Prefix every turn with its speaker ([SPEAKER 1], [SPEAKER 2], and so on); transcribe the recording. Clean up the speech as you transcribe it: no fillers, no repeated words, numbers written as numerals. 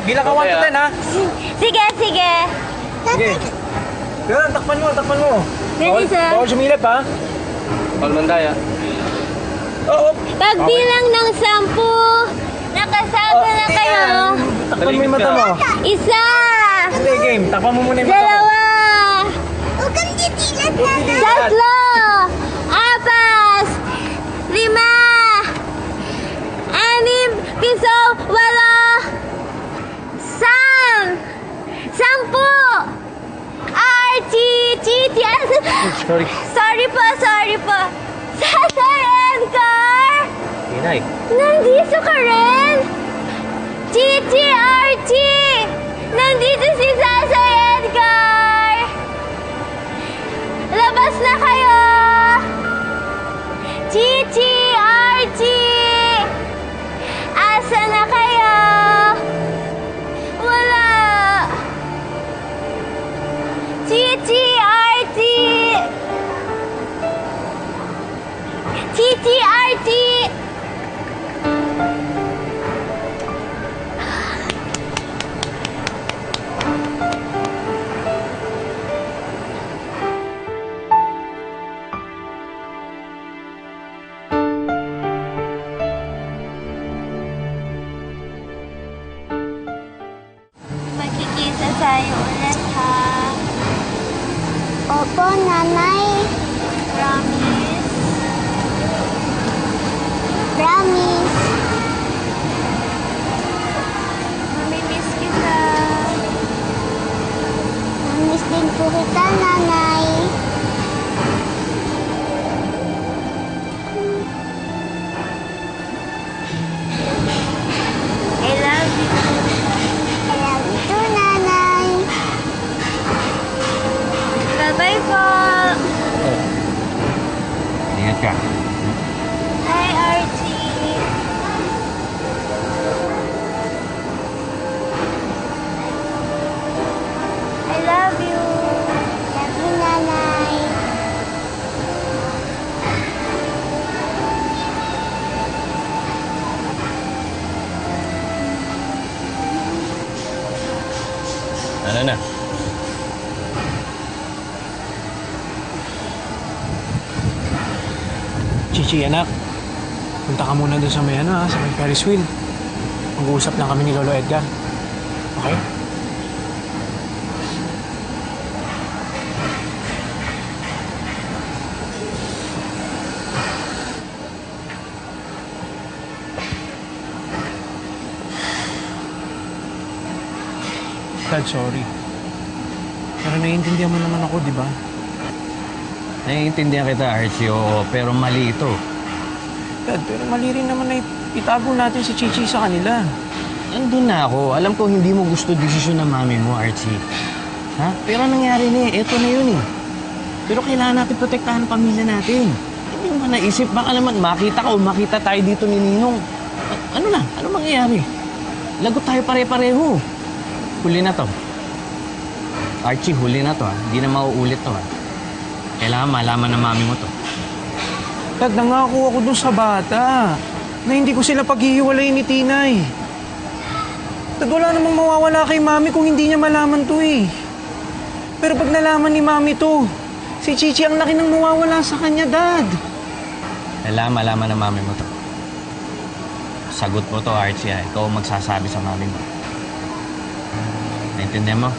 [SPEAKER 1] Bilang ka 1 to 10, ha?
[SPEAKER 2] Sige, sige.
[SPEAKER 1] Sige. Yan, takpan mo, takpan mo.
[SPEAKER 2] Ready, sir?
[SPEAKER 1] Bawal sumilip, ha?
[SPEAKER 3] Bawal mandaya.
[SPEAKER 1] Oo.
[SPEAKER 2] Pagbilang ng 10, nakasama na kayo.
[SPEAKER 1] Takpan mo yung mata mo.
[SPEAKER 2] Isa,
[SPEAKER 1] Hindi, game. Takpan mo muna yung mata mo.
[SPEAKER 2] dalawa, tatlo, apat, 5, 6, 7, 8, 10. Archie, Chichi,
[SPEAKER 1] Sorry.
[SPEAKER 2] sorry po. Sasay Edgar!
[SPEAKER 1] Inay.
[SPEAKER 2] Nandito ka rin? Chichi, Archie! Nandito si Sasay Edgar! Labas na kayo! Chichi, Archie! Asa na kayo? Wala! Chichi, Archie! Chichi, Archie! Magkikita tayo ulit, ha? Opo, nanay. Promise? Promise. Mamimiss kita. Mamimiss din po kita, nanay. I love you. I love you too, nanay. Bye-bye po.
[SPEAKER 3] Ingat ka.
[SPEAKER 2] Hi, Archie. I love you. Love you, nanay.
[SPEAKER 3] Ano na?
[SPEAKER 1] Chichi, anak. Punta ka muna doon sa may ha, sa may Ferris wheel. Mag-uusap lang kami ni Lolo Edgar. Okay? Dad, sorry. Pero naiintindihan mo naman ako, di ba?
[SPEAKER 3] Naiintindihan kita, Archie, oo, pero mali ito.
[SPEAKER 1] Dad, pero mali rin naman na itago natin si Chichi sa kanila.
[SPEAKER 3] Nandun na ako. Alam ko hindi mo gusto desisyon ng mami mo, Archie. Ha? Pero nangyari na eh. Eto na yun eh. Pero kailangan natin protektahan ang pamilya natin. Hindi mo ba naisip? Baka naman makita ka o makita tayo dito ni Ninong. Ano na? Ano mangyayari? Lagot tayo pare-pareho. Huli na to. Archie, huli na to ha. Hindi na mauulit to ha. Kailangan malaman ng mami mo to.
[SPEAKER 1] Dad, nangako ako dun sa bata na hindi ko sila paghihiwalayin ni Tinay. Dad, wala namang mawawala kay Mami kung hindi niya malaman to eh. Pero pag nalaman ni Mami to, si Chichi ang laki nang mawawala sa kanya, Dad.
[SPEAKER 3] Kailangan malaman ng mami mo to. Sagot mo to, Archie ha. Ikaw ang magsasabi sa mami mo. Naintindihan mo?